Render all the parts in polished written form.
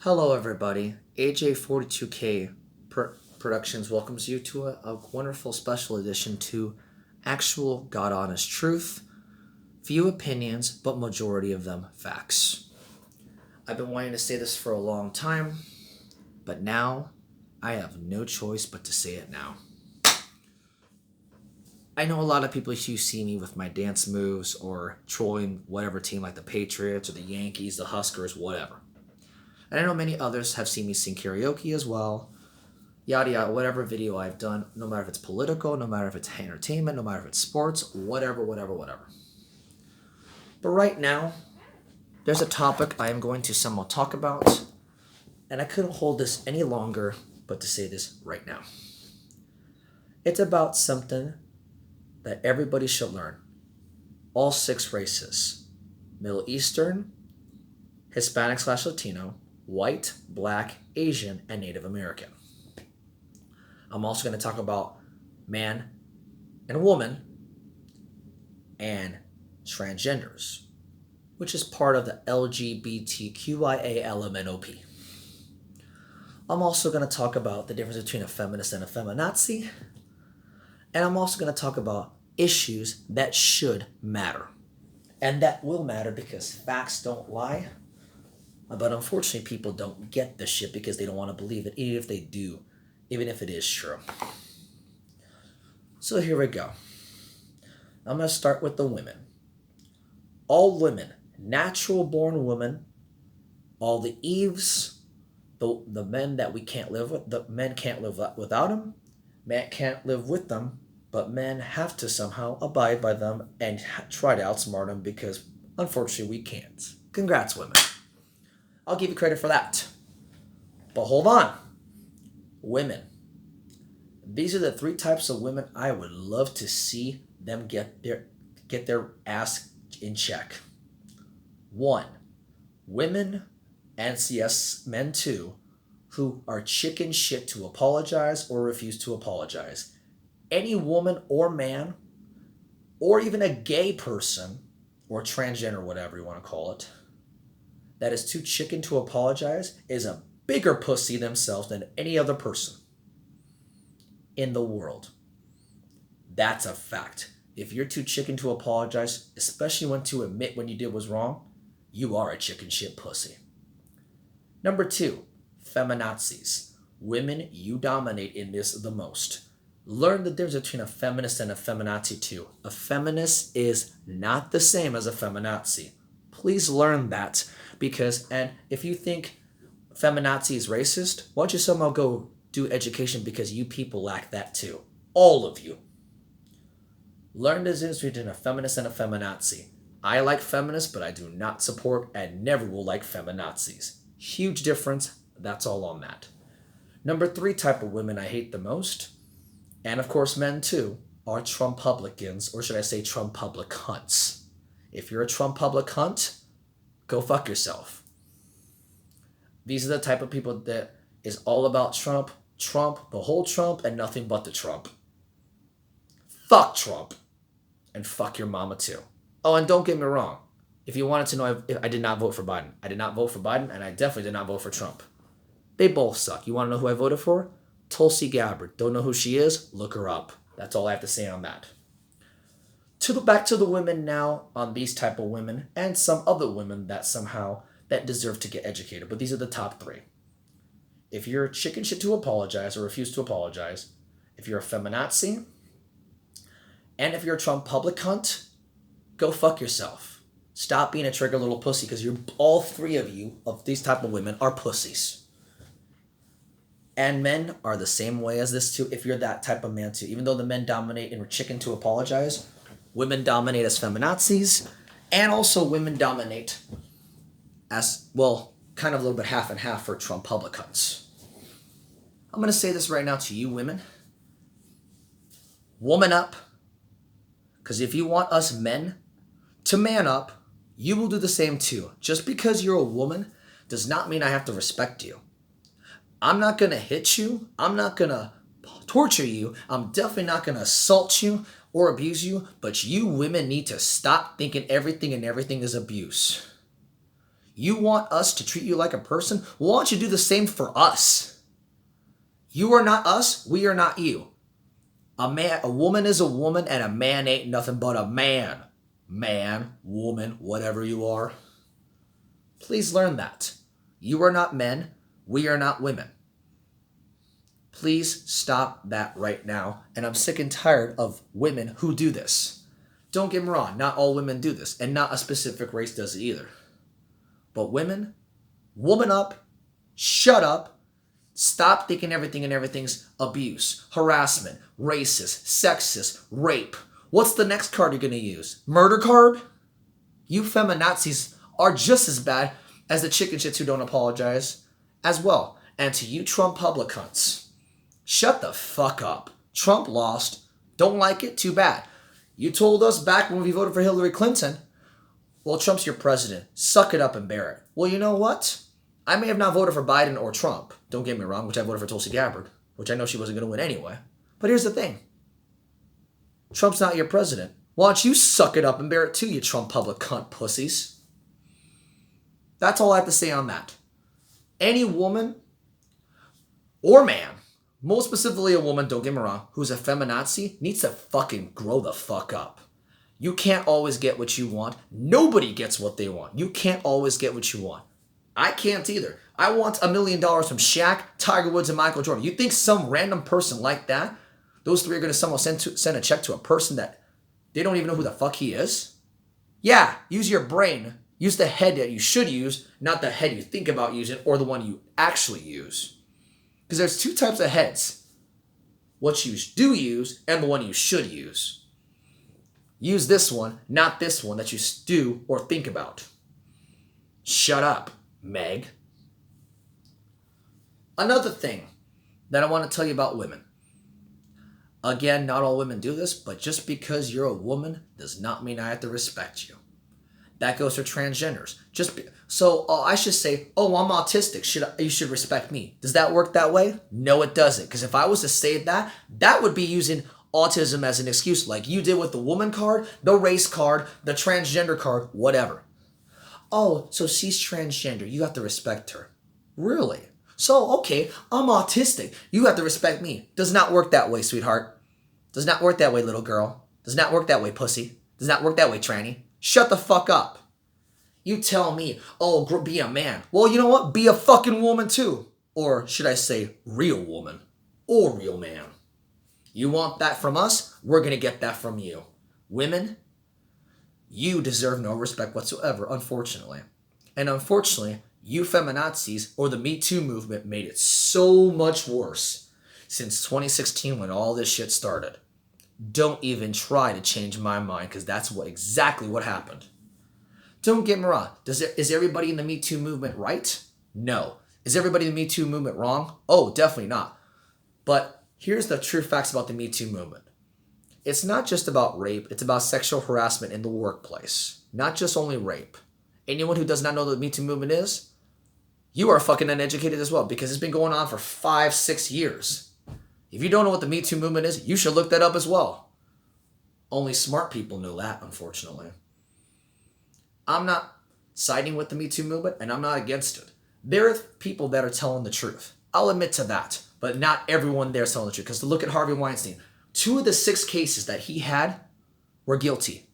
Hello, everybody. AJ42K Productions welcomes you to a wonderful special edition to actual God honest truth. Few opinions, but majority of them facts. I've been wanting to say this for a long time, but now I have no choice but to say it now. I know a lot of people who see me with my dance moves or trolling whatever team like the Patriots or the Yankees, the Huskers, whatever. And I know many others have seen me sing karaoke as well. Yada yada, whatever video I've done, no matter if it's political, no matter if it's entertainment, no matter if it's sports, whatever. But right now, there's a topic I am going to somewhat talk about, and I couldn't hold this any longer but to say this right now. It's about something that everybody should learn. All six races: Middle Eastern, Hispanic/Latino, white, black, Asian, and Native American. I'm also going to talk about man and woman and transgenders, which is part of the LGBTQIA I'm also going to talk about the difference between a feminist and a feminazi, and I'm also going to talk about issues that should matter, and that will matter because facts don't lie. But unfortunately, people don't get this shit because they don't want to believe it, even if they do, even if it is true. So here we go. I'm going to start with the women. All women, natural born women, all the Eves, the men that we can't live with, the men can't live without them, men can't live with them, but men have to somehow abide by them and try to outsmart them because unfortunately we can't. Congrats, women. I'll give you credit for that. But hold on. Women. These are the three types of women I would love to see them get their ass in check. 1. Women, and yes, men too, who are chicken shit to apologize or refuse to apologize. Any woman or man, or even a gay person, or transgender, whatever you want to call it, that is too chicken to apologize is a bigger pussy themselves than any other person in the world. That's a fact. If you're too chicken to apologize, especially when to admit when you did was wrong, you are a chicken shit pussy. Number 2, feminazis. Women, you dominate in this the most. Learn the difference between a feminist and a feminazi too. A feminist is not the same as a feminazi. Please learn that. And if you think feminazi is racist, why don't you somehow go do education because you people lack that too. All of you. Learn the difference between a feminist and a feminazi. I like feminists, but I do not support and never will like feminazis. Huge difference. That's all on that. Number 3 type of women I hate the most, and of course men too, are Trumpublicans, or should I say Trumpublic hunts. If you're a Trumpublic hunt, go fuck yourself. These are the type of people that is all about Trump, the whole Trump, and nothing but the Trump. Fuck Trump. And fuck your mama too. Oh, and don't get me wrong. If you wanted to know, I did not vote for Biden. I did not vote for Biden, and I definitely did not vote for Trump. They both suck. You want to know who I voted for? Tulsi Gabbard. Don't know who she is? Look her up. That's all I have to say on that. Back to the women now, on these type of women and some other women that deserve to get educated. But these are the top 3. If you're chicken shit to apologize or refuse to apologize, if you're a feminazi, and if you're a Trumpublic cunt, go fuck yourself. Stop being a trigger little pussy because all 3 of you, of these type of women, are pussies. And men are the same way as this too, if you're that type of man too. Even though the men dominate and we're chicken to apologize, women dominate as feminazis, and also women dominate as, well, kind of a little bit half and half for Trumpublicans. I'm going to say this right now to you women. Woman up. Because if you want us men to man up, you will do the same too. Just because you're a woman does not mean I have to respect you. I'm not going to hit you. I'm not going to torture you. I'm definitely not going to assault you or abuse you. But you women need to stop thinking everything is abuse. You want us to treat you like a person? Why don't you do the same for us? You are not us. We are not you. A woman is a woman, and a man ain't nothing but a man. Man, woman, whatever you are. Please learn that. You are not men. We are not women. Please stop that right now. And I'm sick and tired of women who do this. Don't get me wrong. Not all women do this. And not a specific race does it either. But women, woman up, shut up. Stop thinking everything and everything's abuse, harassment, racist, sexist, rape. What's the next card you're going to use? Murder card? You feminazis are just as bad as the chicken shits who don't apologize as well. And to you Trump public cunts, shut the fuck up. Trump lost. Don't like it? Too bad. You told us back when we voted for Hillary Clinton, well, Trump's your president. Suck it up and bear it. Well, you know what? I may have not voted for Biden or Trump, don't get me wrong, which I voted for Tulsi Gabbard, which I know she wasn't going to win anyway. But here's the thing. Trump's not your president. Why don't you suck it up and bear it too, you Trump public cunt pussies? That's all I have to say on that. Any woman or man, most specifically a woman, don't get me wrong, who's a feminazi needs to fucking grow the fuck up. You can't always get what you want. Nobody gets what they want. You can't always get what you want. I can't either. I want $1 million from Shaq, Tiger Woods, and Michael Jordan. You think some random person like that, those three are going to somehow send a check to a person that they don't even know who the fuck he is? Yeah, use your brain. Use the head that you should use, not the head you think about using or the one you actually use. Because there's two types of heads. What you do use and the one you should use. Use this one, not this one that you do or think about. Shut up, Meg. Another thing that I want to tell you about women. Again, not all women do this, but just because you're a woman does not mean I have to respect you. That goes for transgenders. I should say, oh, I'm autistic. You should respect me. Does that work that way? No, it doesn't. Because if I was to say that, that would be using autism as an excuse, like you did with the woman card, the race card, the transgender card, whatever. Oh, so she's transgender. You have to respect her. Really? So, okay, I'm autistic. You have to respect me. Does not work that way, sweetheart. Does not work that way, little girl. Does not work that way, pussy. Does not work that way, tranny. Shut the fuck up. You tell me, oh, be a man. Well, you know what? Be a fucking woman too. Or should I say real woman or real man. You want that from us? We're going to get that from you. Women, you deserve no respect whatsoever, unfortunately. And unfortunately, you feminazis or the Me Too movement made it so much worse since 2016 when all this shit started. Don't even try to change my mind because that's exactly what happened. Don't get me wrong. Is everybody in the Me Too movement right? No. Is everybody in the Me Too movement wrong? Oh, definitely not. But here's the true facts about the Me Too movement. It's not just about rape. It's about sexual harassment in the workplace. Not just only rape. Anyone who does not know what the Me Too movement is, you are fucking uneducated as well because it's been going on for 5-6 years. If you don't know what the Me Too movement is, you should look that up as well. Only smart people know that, unfortunately. I'm not siding with the Me Too movement, and I'm not against it. There are people that are telling the truth. I'll admit to that. But not everyone there is telling the truth. Because to look at Harvey Weinstein, 2 of the 6 cases that he had were guilty.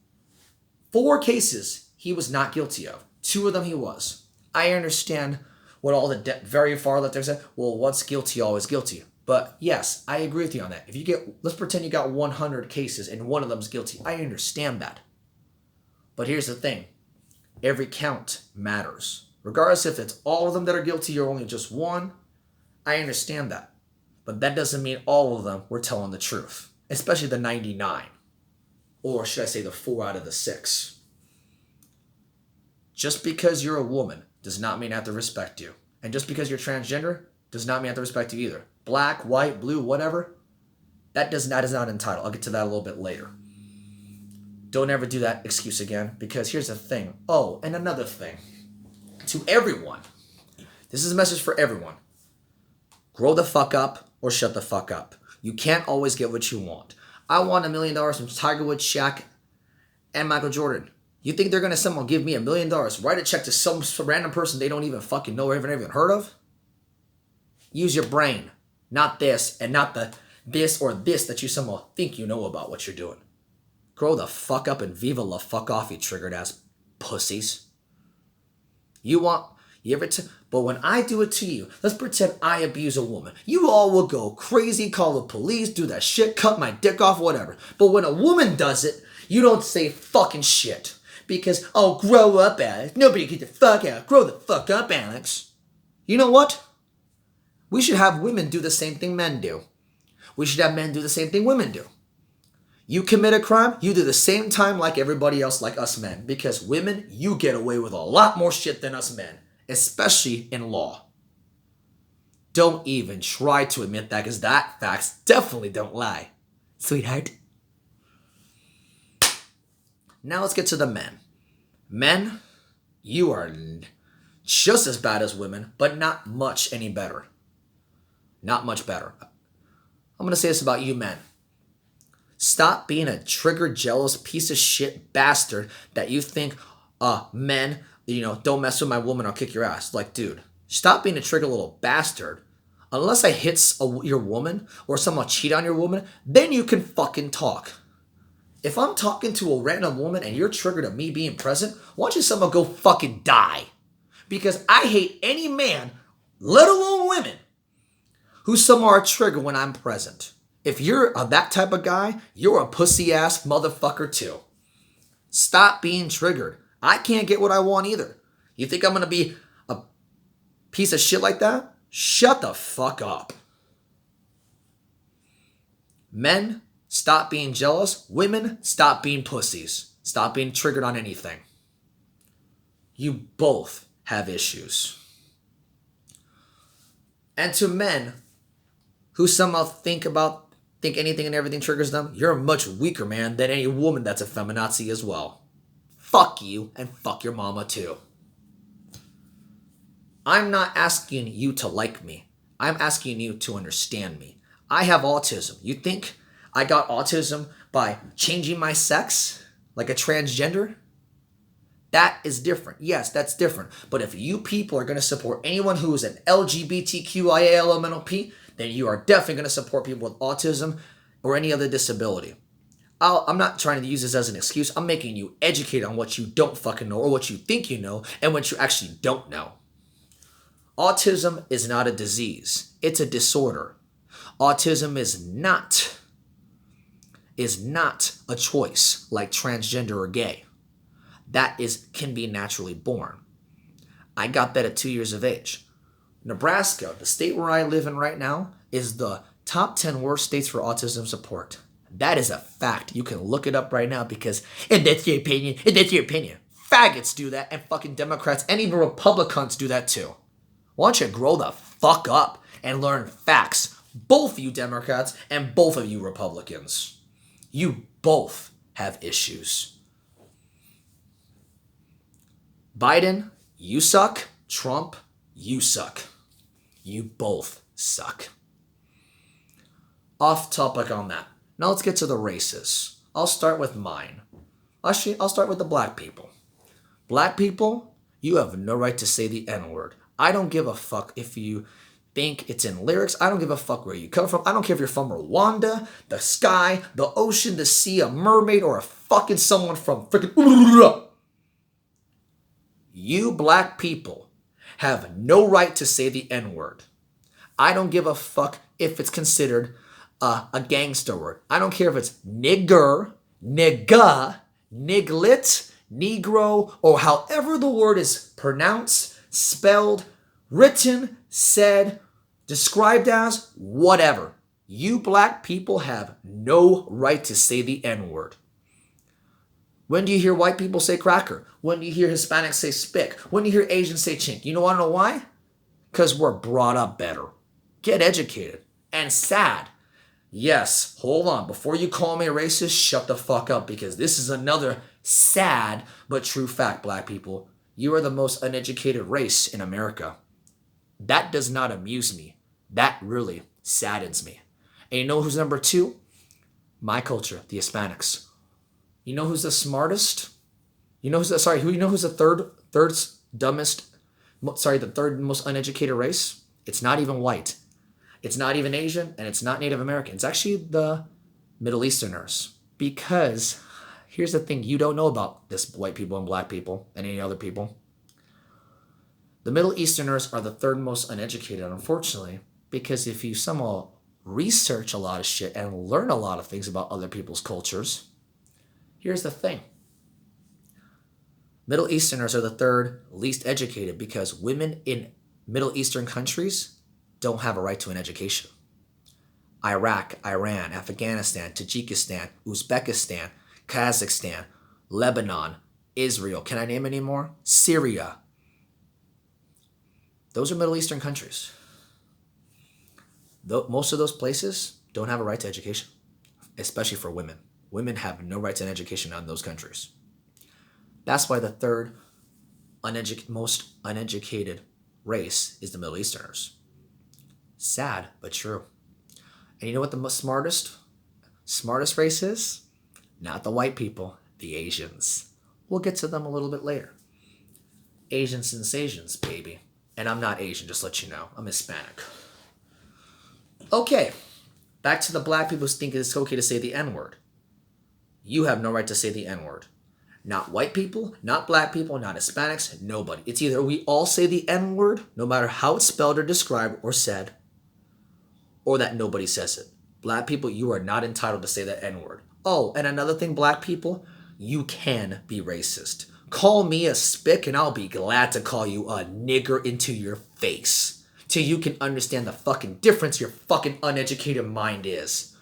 4 cases he was not guilty of. 2 of them he was. I understand what all the very far left there said. Well, once guilty, always guilty. But yes, I agree with you on that. If you let's pretend you got 100 cases and one of them's guilty. I understand that. But here's the thing. Every count matters. Regardless if it's all of them that are guilty or only just one, I understand that. But that doesn't mean all of them were telling the truth. Especially the 99. Or should I say the 4 out of the 6. Just because you're a woman does not mean I have to respect you. And just because you're transgender does not mean I have to respect you either. Black, white, blue, whatever. That is not entitled. I'll get to that a little bit later. Don't ever do that excuse again. Because here's the thing. Oh, and another thing. To everyone. This is a message for everyone. Grow the fuck up or shut the fuck up. You can't always get what you want. I want $1 million from Tiger Woods, Shaq, and Michael Jordan. You think they're gonna someone give me $1 million, write a check to some random person they don't even fucking know or even heard of? Use your brain, not this and not the this or this that you somehow think you know about what you're doing. Grow the fuck up and viva la fuck off, you triggered ass pussies. But when I do it to you, let's pretend I abuse a woman. You all will go crazy, call the police, do that shit, cut my dick off, whatever. But when a woman does it, you don't say fucking shit. Because, oh, grow up, Alex. Nobody get the fuck out. Grow the fuck up, Alex. You know what? We should have women do the same thing men do. We should have men do the same thing women do. You commit a crime, you do the same time like everybody else, like us men. Because women, you get away with a lot more shit than us men. Especially in law. Don't even try to admit that, because that facts definitely don't lie. Sweetheart. Now let's get to the men. Men, you are just as bad as women, but not much any better. Not much better. I'm going to say this about you men. Stop being a triggered, jealous piece of shit bastard that you think men, don't mess with my woman, I'll kick your ass. Like, dude, stop being a triggered little bastard. Unless I hit your woman or someone cheat on your woman, then you can fucking talk. If I'm talking to a random woman and you're triggered at me being present, why don't you someone go fucking die? Because I hate any man, let alone women, who somehow are triggered when I'm present. If you're that type of guy, you're a pussy ass motherfucker too. Stop being triggered. I can't get what I want either. You think I'm going to be a piece of shit like that? Shut the fuck up. Men, stop being jealous. Women, stop being pussies. Stop being triggered on anything. You both have issues. And to men who somehow think anything and everything triggers them, you're a much weaker man than any woman that's a feminazi as well. Fuck you and fuck your mama too. I'm not asking you to like me. I'm asking you to understand me. I have autism. You think I got autism by changing my sex like a transgender? That is different. Yes, that's different. But if you people are going to support anyone who is an LGBTQIA then you are definitely going to support people with autism or any other disability. I'm not trying to use this as an excuse. I'm making you educate on what you don't fucking know or what you think you know and what you actually don't know. Autism is not a disease. It's a disorder. Autism is not a choice like transgender or gay. That can be naturally born. I got that at 2 years of age. Nebraska, the state where I live in right now, is the top 10 worst states for autism support. That is a fact. You can look it up right now and that's your opinion, Faggots do that, and fucking Democrats and even Republicans do that too. Why don't you grow the fuck up and learn facts? Both of you Democrats and both of you Republicans. You both have issues. Biden, you suck. Trump, you suck. You both suck. Off topic on that. Now let's get to the races. I'll start with mine. Actually, I'll start with the black people. Black people, you have no right to say the N-word. I don't give a fuck if you think it's in lyrics. I don't give a fuck where you come from. I don't care if you're from Rwanda, the sky, the ocean, the sea, a mermaid, or a fucking someone from freaking... You black people have no right to say the N-word. I don't give a fuck if it's considered a gangster word. I don't care if it's nigger, nigga, niglet, negro, or however the word is pronounced, spelled, written, said, described as, whatever. You black people have no right to say the N-word. When do you hear white people say cracker? When do you hear Hispanics say spick? When do you hear Asians say chink? You want to know why? Because we're brought up better. Get educated. And sad. Yes, hold on. Before you call me a racist, shut the fuck up, because this is another sad but true fact, black people. You are the most uneducated race in America. That does not amuse me. That really saddens me. And you know who's number 2? My culture, the Hispanics. You know who's the smartest? You know who's the, sorry? Who you know who's the third dumbest? Sorry, the third most uneducated race. It's not even white. It's not even Asian, and it's not Native American. It's actually the Middle Easterners. Because here's the thing you don't know about this white people and black people and any other people. The Middle Easterners are the third most uneducated, unfortunately, because if you somehow research a lot of shit and learn a lot of things about other people's cultures, here's the thing. Middle Easterners are the third least educated because women in Middle Eastern countries don't have a right to an education. Iraq, Iran, Afghanistan, Tajikistan, Uzbekistan, Kazakhstan, Lebanon, Israel. Can I name any more? Syria. Those are Middle Eastern countries. Most of those places don't have a right to education, especially for women. Women have no right to an education in those countries. That's why the third most uneducated race is the Middle Easterners. Sad, but true. And you know what the most smartest race is? Not the white people, the Asians. We'll get to them a little bit later. Asian sensations, baby. And I'm not Asian, just to let you know. I'm Hispanic. Okay, back to the black people who think it's okay to say the N-word. You have no right to say the N-word. Not white people, not black people, not Hispanics, nobody. It's either we all say the N-word, no matter how it's spelled or described or said, or that nobody says it. Black people, you are not entitled to say that N-word. Oh, and another thing, black people, you can be racist. Call me a spick and I'll be glad to call you a nigger into your face. Till you can understand the fucking difference your fucking uneducated mind is.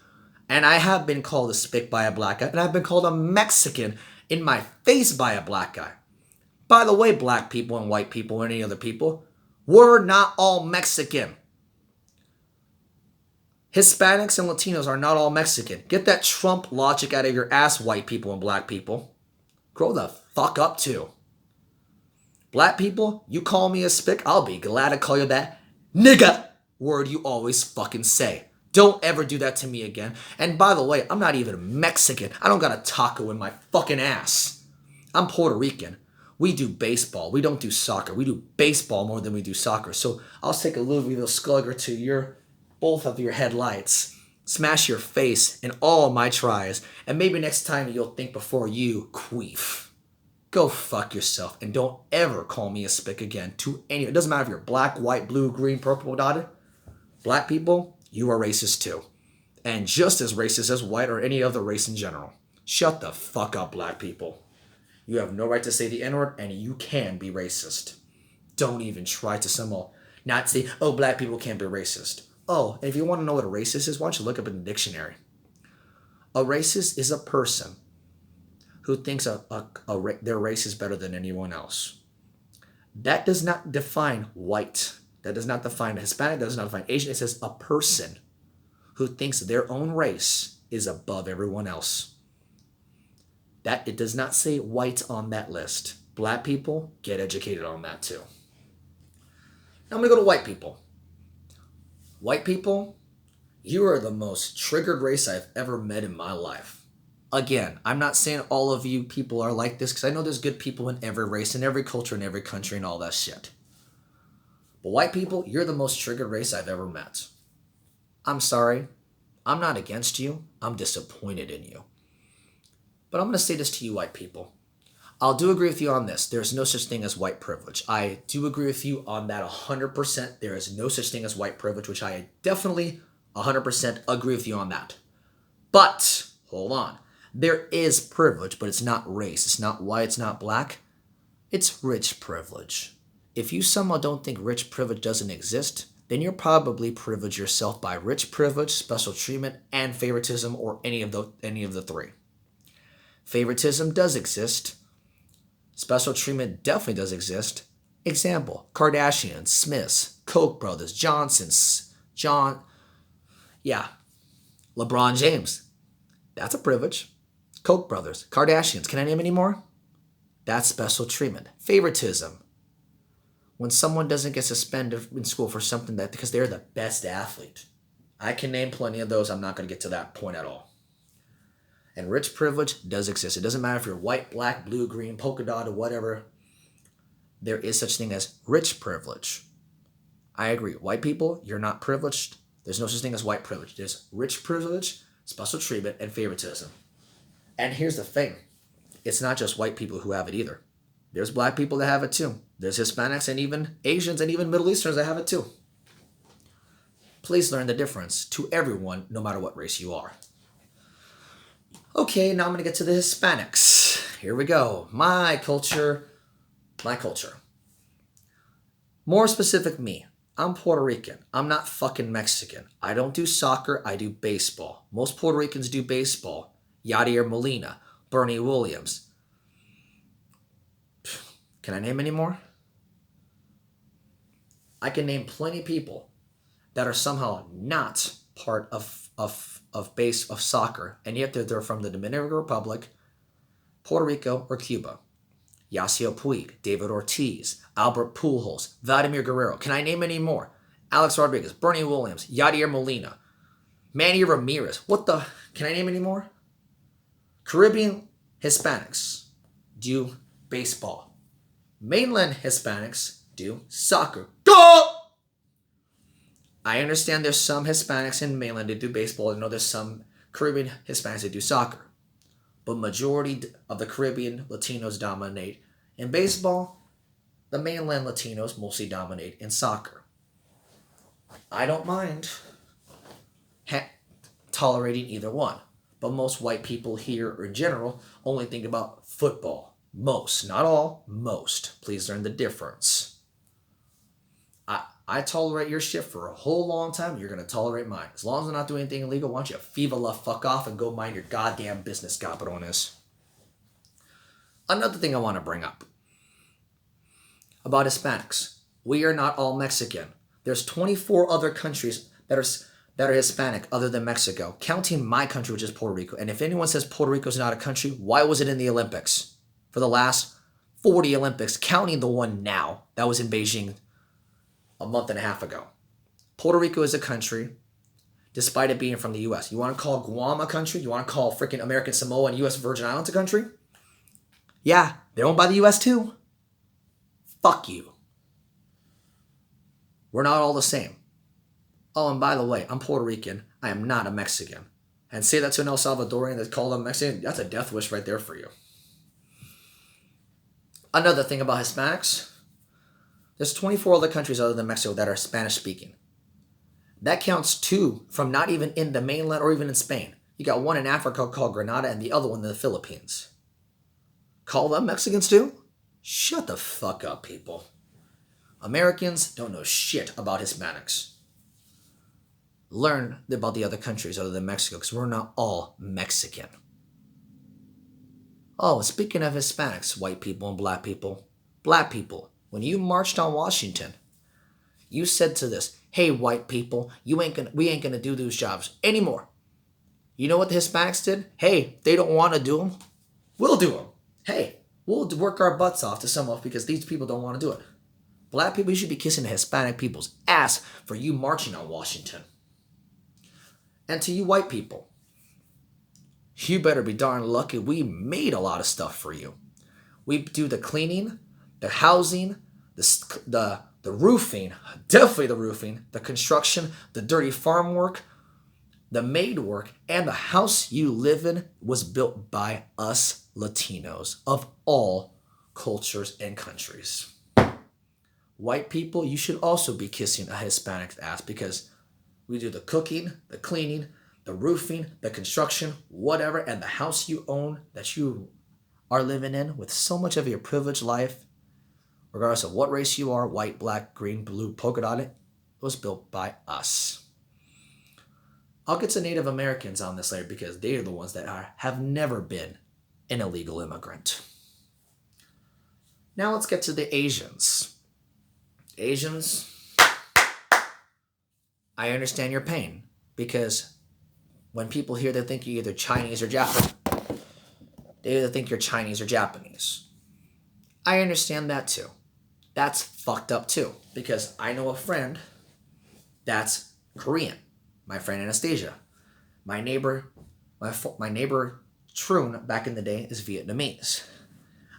And I have been called a spick by a black guy, and I've been called a Mexican in my face by a black guy. By the way, black people and white people and any other people, we're not all Mexican. Hispanics and Latinos are not all Mexican. Get that Trump logic out of your ass, white people and black people. Grow the fuck up too. Black people, you call me a spick, I'll be glad to call you that nigga word you always fucking say. Don't ever do that to me again. And by the way, I'm not even Mexican. I don't got a taco in my fucking ass. I'm Puerto Rican. We do baseball. We don't do soccer. We do baseball more than we do soccer. So I'll take a little slugger to both of your headlights, smash your face in all of my tries, and maybe next time you'll think before you queef. Go fuck yourself and don't ever call me a spick again to any. It doesn't matter if you're black, white, blue, green, purple dotted. Black people, you are racist too. And just as racist as white or any other race in general. Shut the fuck up, black people. You have no right to say the N-word and you can be racist. Don't even try to somehow not say, oh, black people can't be racist. Oh, and if you want to know what a racist is, why don't you look up in the dictionary. A racist is a person who thinks their race is better than anyone else. That does not define white. That does not define Hispanic. That does not define Asian. It says a person who thinks their own race is above everyone else. That it does not say white on that list. Black people, get educated on that too. Now I'm going to go to white people. White people, you are the most triggered race I've ever met in my life. Again, I'm not saying all of you people are like this because I know there's good people in every race, in every culture, in every country, and all that shit. But white people, you're the most triggered race I've ever met. I'm sorry. I'm not against you. I'm disappointed in you. But I'm going to say this to you, white people. I'll do agree with you on this. There's no such thing as white privilege. I do agree with you on that 100%. There is no such thing as white privilege, which I definitely 100% agree with you on that. But, hold on. There is privilege, but it's not race. It's not white. It's not black. It's rich privilege. If you somehow don't think rich privilege doesn't exist, then you're probably privileged yourself by rich privilege, special treatment, and favoritism, or any of the three. Favoritism does exist. Special treatment definitely does exist. Example, Kardashians, Smiths, Koch brothers, Johnsons, LeBron James. That's a privilege. Koch brothers, Kardashians. Can I name any more? That's special treatment. Favoritism. When someone doesn't get suspended in school for something because they're the best athlete. I can name plenty of those. I'm not going to get to that point at all. And rich privilege does exist. It doesn't matter if you're white, black, blue, green, polka dot, or whatever. There is such thing as rich privilege. I agree. White people, you're not privileged. There's no such thing as white privilege. There's rich privilege, special treatment, and favoritism. And here's the thing. It's not just white people who have it either. There's black people that have it too. There's Hispanics and even Asians and even Middle Easterns that have it too. Please learn the difference to everyone, no matter what race you are. Okay, now I'm going to get to the Hispanics. Here we go. My culture. More specific me. I'm Puerto Rican. I'm not fucking Mexican. I don't do soccer. I do baseball. Most Puerto Ricans do baseball. Yadier Molina, Bernie Williams. Can I name any more? I can name plenty of people that are somehow not part of soccer, and yet they're from the Dominican Republic, Puerto Rico, or Cuba. Yasiel Puig, David Ortiz, Albert Pujols, Vladimir Guerrero. Can I name any more? Alex Rodriguez, Bernie Williams, Yadier Molina, Manny Ramirez. Can I name any more? Caribbean Hispanics do baseball. Mainland Hispanics do soccer. Go! I understand there's some Hispanics in mainland that do baseball. I know there's some Caribbean Hispanics that do soccer. But majority of the Caribbean Latinos dominate in baseball. The mainland Latinos mostly dominate in soccer. I don't mind tolerating either one. But most white people here, or in general, only think about football. Most, not all, most. Please learn the difference. I tolerate your shit for a whole long time. You're going to tolerate mine. As long as I'm not doing anything illegal, why don't you viva la fuck off and go mind your goddamn business, cabrones. Another thing I want to bring up about Hispanics. We are not all Mexican. There's 24 other countries that are Hispanic other than Mexico, counting my country, which is Puerto Rico. And if anyone says Puerto Rico is not a country, why was it in the Olympics? For the last 40 Olympics, counting the one now that was in Beijing a month and a half ago. Puerto Rico is a country, despite it being from the U.S. You want to call Guam a country? You want to call freaking American Samoa and U.S. Virgin Islands a country? Yeah, they're owned by the U.S. too. Fuck you. We're not all the same. Oh, and by the way, I'm Puerto Rican. I am not a Mexican. And say that to an El Salvadorian that called them Mexican, that's a death wish right there for you. Another thing about Hispanics, there's 24 other countries other than Mexico that are Spanish-speaking. That counts 2 from not even in the mainland or even in Spain. You got one in Africa called Grenada and the other one in the Philippines. Call them Mexicans too? Shut the fuck up, people. Americans don't know shit about Hispanics. Learn about the other countries other than Mexico, because we're not all Mexican. Oh, speaking of Hispanics, white people and black people, when you marched on Washington, you said to this, hey, white people, we ain't gonna do those jobs anymore. You know what the Hispanics did? Hey, they don't want to do them. We'll do them. Hey, we'll work our butts off to some of because these people don't want to do it. Black people, you should be kissing the Hispanic people's ass for you marching on Washington. And to you white people, you better be darn lucky we made a lot of stuff for you. We do the cleaning, the housing, the roofing, definitely the roofing, the construction, the dirty farm work, the maid work, and the house you live in was built by us Latinos of all cultures and countries. White people, you should also be kissing a Hispanic's ass because we do the cooking, the cleaning, the roofing, the construction, whatever, and the house you own that you are living in with so much of your privileged life, regardless of what race you are, white, black, green, blue, polka dotted, was built by us. I'll get to Native Americans on this later because they are the ones that have never been an illegal immigrant. Now let's get to the Asians. Asians, I understand your pain because when people hear they think you're either Chinese or Japanese. They either think you're Chinese or Japanese. I understand that too. That's fucked up too because I know a friend that's Korean. My friend Anastasia. My neighbor Troon back in the day is Vietnamese.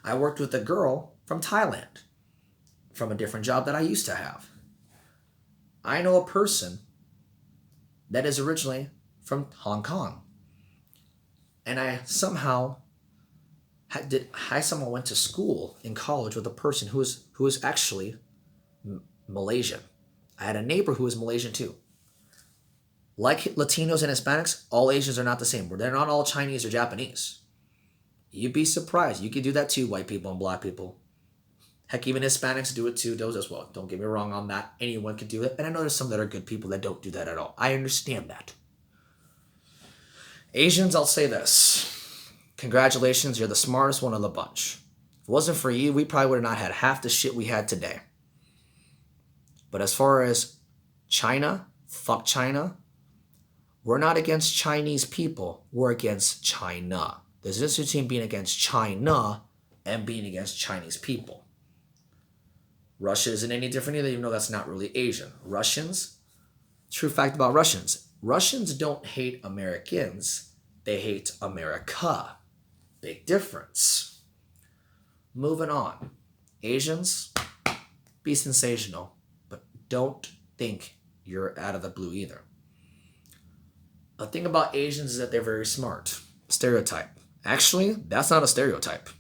I worked with a girl from Thailand from a different job that I used to have. I know a person that is originally from Hong Kong. And I somehow went to school in college with a person who is actually Malaysian. I had a neighbor who was Malaysian too. Like Latinos and Hispanics, all Asians are not the same. They're not all Chinese or Japanese. You'd be surprised. You could do that too, white people and black people. Heck, even Hispanics do it too, those as well. Don't get me wrong on that. Anyone can do it. And I know there's some that are good people that don't do that at all. I understand that. Asians, I'll say this. Congratulations, you're the smartest one of the bunch. If it wasn't for you, we probably would have not had half the shit we had today. But as far as China, fuck China, we're not against Chinese people. We're against China. There's a difference between being against China and being against Chinese people. Russia isn't any different either, even though that's not really Asian. Russians, true fact about Russians don't hate Americans. They hate America. Big difference. Moving on. Asians, be sensational, but don't think you're out of the blue either. The thing about Asians is that they're very smart. Stereotype. Actually, that's not a stereotype.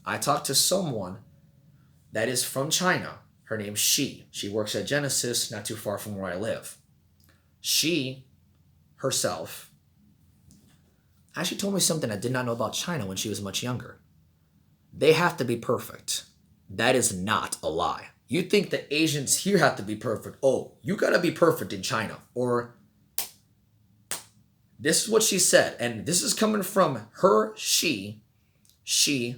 I talked to someone that is from China. Her name's She. She works at Genesis, not too far from where I live. She, herself, actually told me something I did not know about China when she was much younger. They have to be perfect. That is not a lie. You think the Asians here have to be perfect. Oh, you gotta be perfect in China. Or, this is what she said, and this is coming from her, she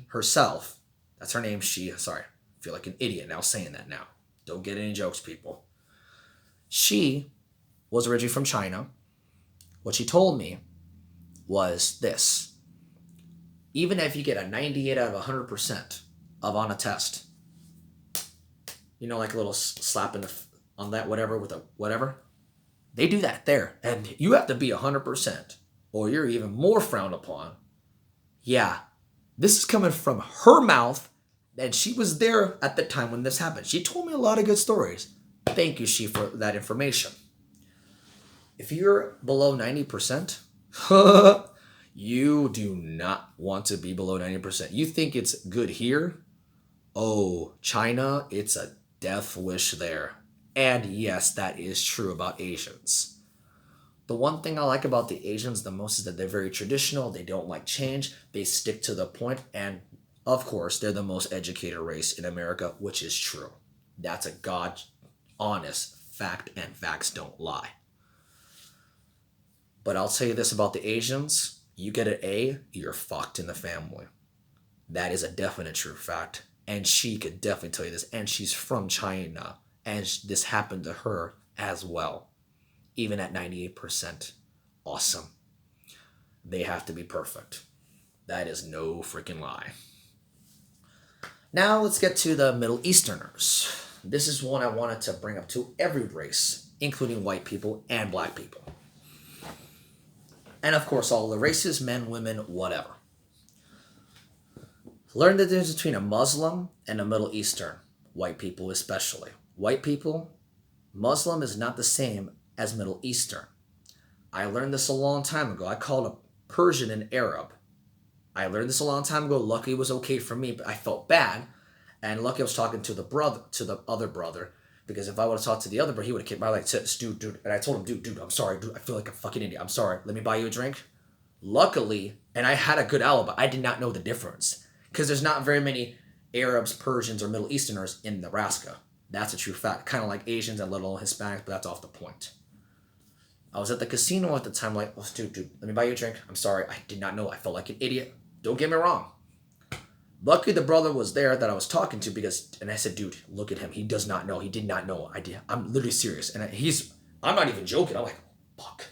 herself. That's her name, She. Sorry, I feel like an idiot now saying that now. Don't get any jokes, people. She was originally from China. What she told me was this. Even if you get a 98 out of 100% on a test, you know, like a little slap on that whatever with a whatever, they do that there. And you have to be 100% or you're even more frowned upon. Yeah, this is coming from her mouth, and she was there at the time when this happened. She told me a lot of good stories. Thank you, She, for that information. If you're below 90%, you do not want to be below 90%. You think it's good here? Oh, China, it's a death wish there. And yes, that is true about Asians. The one thing I like about the Asians the most is that they're very traditional. They don't like change. They stick to the point. And of course, they're the most educated race in America, which is true. That's a God honest fact, and facts don't lie. But I'll tell you this about the Asians. You get an A, you're fucked in the family. That is a definite true fact. And She could definitely tell you this. And she's from China. And this happened to her as well. Even at 98%. Awesome. They have to be perfect. That is no freaking lie. Now let's get to the Middle Easterners. This is one I wanted to bring up to every race, including white people and black people. And of course, all the races, men, women, whatever. Learn the difference between a Muslim and a Middle Eastern. White people especially. White people, Muslim is not the same as Middle Eastern. I learned this a long time ago. I called a Persian an Arab. I learned this a long time ago. Luckily, it was okay for me, but I felt bad. And luckily, I was talking to the other brother, because if I would have talked to the other brother, he would have kicked my leg. Said, dude. And I told him, dude, I'm sorry, dude. I feel like a fucking idiot. I'm sorry. Let me buy you a drink. Luckily, and I had a good alibi. I did not know the difference, because there's not very many Arabs, Persians, or Middle Easterners in Nebraska. That's a true fact. Kind of like Asians and little Hispanics, but that's off the point. I was at the casino at the time, like, oh, dude, let me buy you a drink. I'm sorry. I did not know. I felt like an idiot. Don't get me wrong. Luckily, the brother was there that I was talking to, and I said, dude, look at him. He does not know. He did not know. I'm literally serious. And I'm not even joking. I'm like, fuck.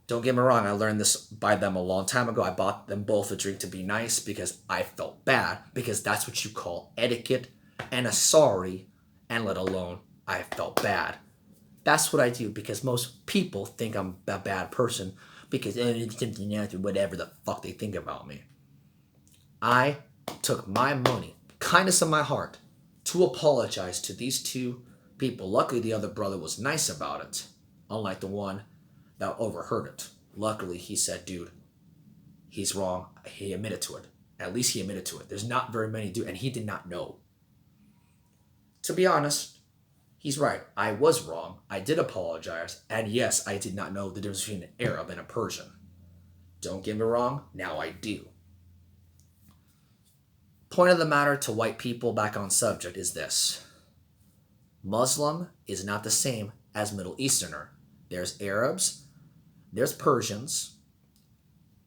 Don't get me wrong. I learned this by them a long time ago. I bought them both a drink to be nice because I felt bad, because that's what you call etiquette and a sorry, and let alone I felt bad. That's what I do, because most people think I'm a bad person. because it's something else or whatever the fuck they think about me. I took my money, kindness of my heart, to apologize to these two people. Luckily, the other brother was nice about it, unlike the one that overheard it. Luckily, he said, dude, he's wrong. He admitted to it. At least he admitted to it. There's not very many do, and he did not know. To be honest, he's right. I was wrong. I did apologize. And yes, I did not know the difference between an Arab and a Persian. Don't get me wrong, now I do. Point of the matter to white people, back on subject, is this. Muslim is not the same as Middle Easterner. There's Arabs, there's Persians,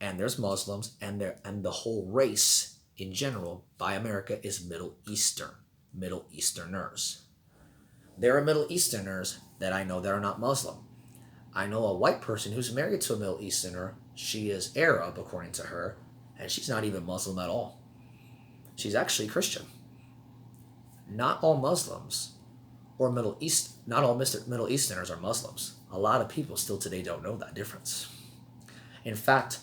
and there's Muslims, and the whole race in general by America is Middle Eastern, Middle Easterners. There are Middle Easterners that I know that are not Muslim. I know a white person who's married to a Middle Easterner. She is Arab, according to her, and she's not even Muslim at all. She's actually Christian. Not all Muslims or Middle Easterners are Muslims. A lot of people still today don't know that difference. In fact,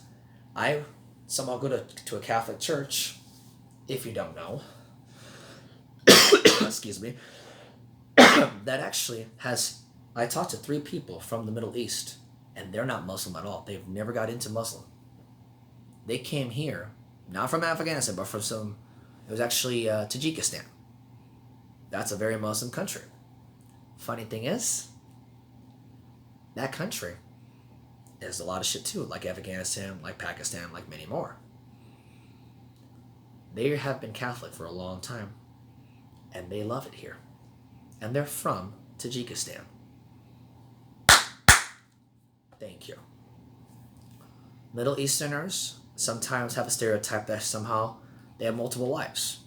I somehow go to a Catholic church, if you don't know, excuse me, that actually has, I talked to 3 people from the Middle East, and they're not Muslim at all. They've never got into Muslim. They came here, not from Afghanistan, but from it was actually Tajikistan. That's a very Muslim country. Funny thing is, that country is a lot of shit too, like Afghanistan, like Pakistan, like many more. They have been Catholic for a long time, and they love it here. And they're from Tajikistan. Thank you. Middle Easterners sometimes have a stereotype that somehow they have multiple wives.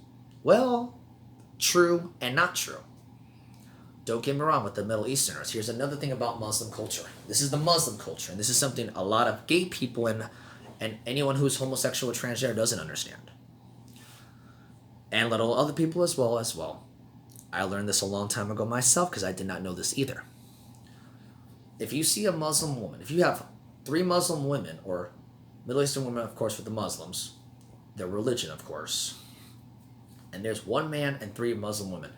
Well, true and not true. Don't get me wrong with the Middle Easterners. Here's another thing about Muslim culture. This is the Muslim culture, and this is something a lot of gay people and anyone who's homosexual or transgender doesn't understand. And little other people as well. I learned this a long time ago myself because I did not know this either. If you see a Muslim woman, if you have 3 Muslim women, or Middle Eastern women, of course, with the Muslims, their religion, of course, and there's 1 man and 3 Muslim women,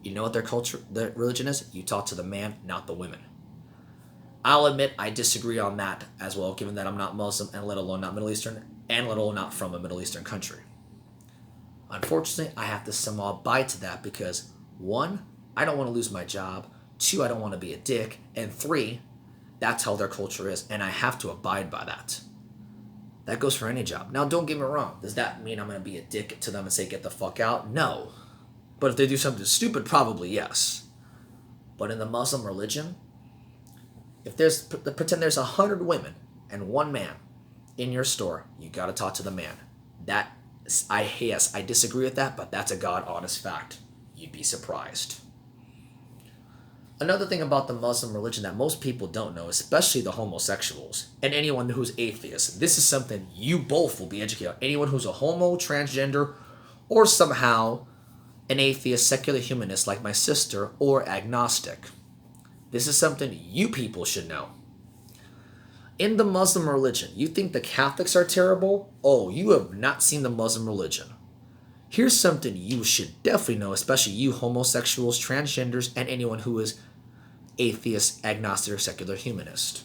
you know what their religion is? You talk to the man, not the women. I'll admit I disagree on that as well, given that I'm not Muslim, and let alone not Middle Eastern, and let alone not from a Middle Eastern country. Unfortunately, I have to somehow abide to that because 1, I don't want to lose my job, 2, I don't want to be a dick, and 3, that's how their culture is, and I have to abide by that. That goes for any job. Now, don't get me wrong. Does that mean I'm going to be a dick to them and say, get the fuck out? No. But if they do something stupid, probably yes. But in the Muslim religion, if pretend there's 100 women and 1 man in your store, you got to talk to the man. I disagree with that, but that's a God honest fact. You'd be surprised. Another thing about the Muslim religion that most people don't know, especially the homosexuals and anyone who's atheist, this is something you both will be educated on. Anyone who's a homo, transgender, or somehow an atheist, secular humanist like my sister, or agnostic. This is something you people should know. In the Muslim religion, you think the Catholics are terrible? Oh, you have not seen the Muslim religion. Here's something you should definitely know, especially you homosexuals, transgenders, and anyone who is atheist, agnostic, or secular humanist.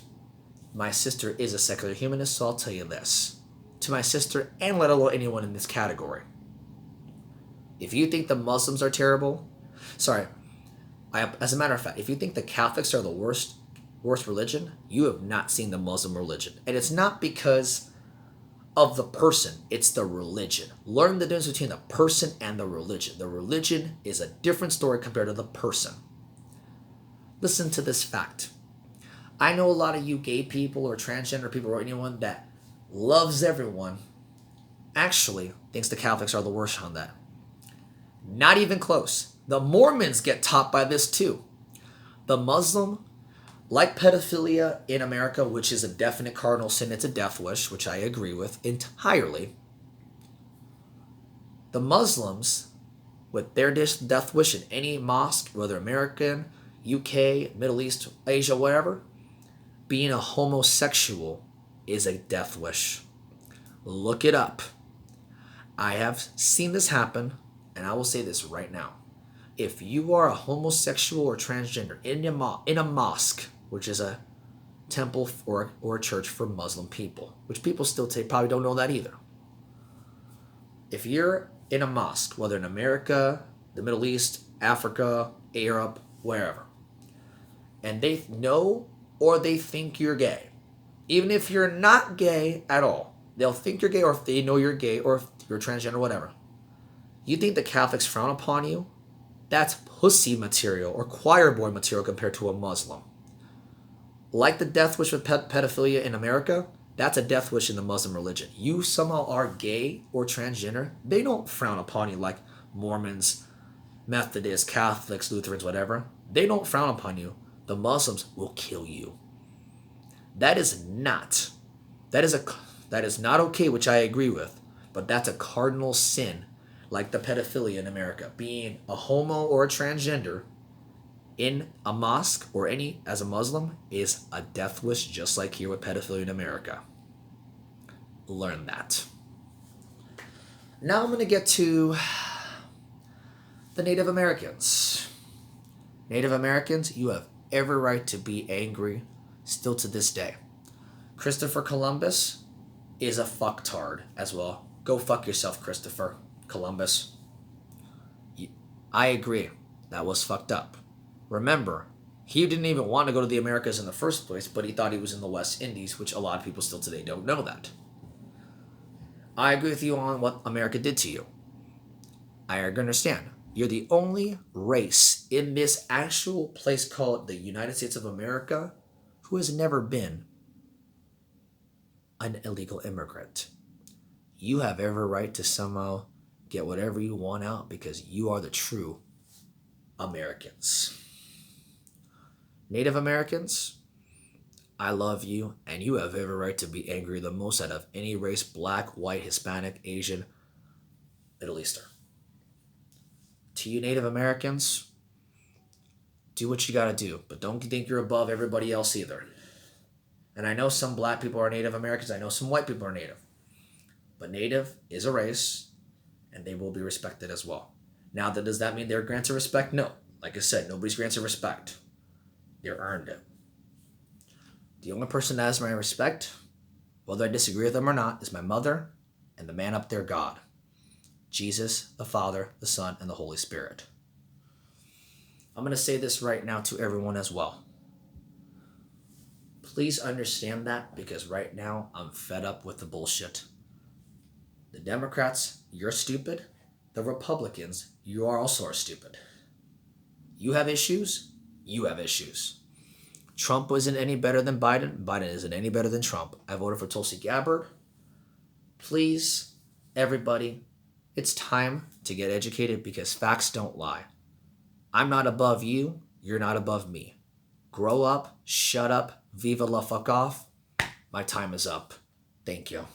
My sister is a secular humanist, so I'll tell you this. To my sister, and let alone anyone in this category. If you think the Muslims are terrible, as a matter of fact, if you think the Catholics are the worst religion, you have not seen the Muslim religion. And it's not because of the person, it's the religion. Learn the difference between the person and the religion. The religion is a different story compared to the person. Listen to this fact. I know a lot of you gay people or transgender people or anyone that loves everyone actually thinks the Catholics are the worst on that. Not even close. The Mormons get taught by this too. The Muslim, like pedophilia in America, which is a definite cardinal sin, it's a death wish, which I agree with entirely. The Muslims, with their death wish in any mosque, whether American, UK, Middle East, Asia, whatever, being a homosexual is a death wish. Look it up. I have seen this happen, and I will say this right now. If you are a homosexual or transgender in a mosque, which is a temple or a church for Muslim people, which people still probably don't know that either. If you're in a mosque, whether in America, the Middle East, Africa, Europe, wherever, and they know or they think you're gay, even if you're not gay at all, they'll think you're gay, or if they know you're gay, or if you're transgender, whatever. You think the Catholics frown upon you? That's pussy material or choir boy material compared to a Muslim. Like the death wish with pedophilia in America, that's a death wish in the Muslim religion. You somehow are gay or transgender, they don't frown upon you like Mormons, Methodists, Catholics, Lutherans, whatever. They don't frown upon you. The Muslims will kill you. That is not okay, which I agree with, but that's a cardinal sin, like the pedophilia in America. Being a homo or a transgender in a mosque or as a Muslim is a death wish, just like here with pedophilia in America. Learn that. Now I'm going to get to the Native Americans. Native Americans, you have every right to be angry still to this day. Christopher Columbus is a fucktard as well. Go fuck yourself, Christopher Columbus. I agree. That was fucked up. Remember, he didn't even want to go to the Americas in the first place, but he thought he was in the West Indies, which a lot of people still today don't know that. I agree with you on what America did to you. I understand. You're the only race in this actual place called the United States of America who has never been an illegal immigrant. You have every right to somehow get whatever you want out because you are the true Americans. Native Americans, I love you, and you have every right to be angry the most out of any race: black, white, Hispanic, Asian, Middle Eastern. To you Native Americans, do what you gotta do, but don't think you're above everybody else either. And I know some black people are Native Americans, I know some white people are Native. But Native is a race, and they will be respected as well. Now, does that mean they're granted respect? No. Like I said, nobody's granted respect. They're earned it. The only person that has my respect, whether I disagree with them or not, is my mother and the man up there, God. Jesus, the Father, the Son, and the Holy Spirit. I'm going to say this right now to everyone as well. Please understand that, because right now I'm fed up with the bullshit. The Democrats, you're stupid. The Republicans, you are also stupid. You have issues. You have issues. Trump isn't any better than Biden. Biden isn't any better than Trump. I voted for Tulsi Gabbard. Please, everybody, it's time to get educated, because facts don't lie. I'm not above you. You're not above me. Grow up, shut up, viva la fuck off. My time is up. Thank you.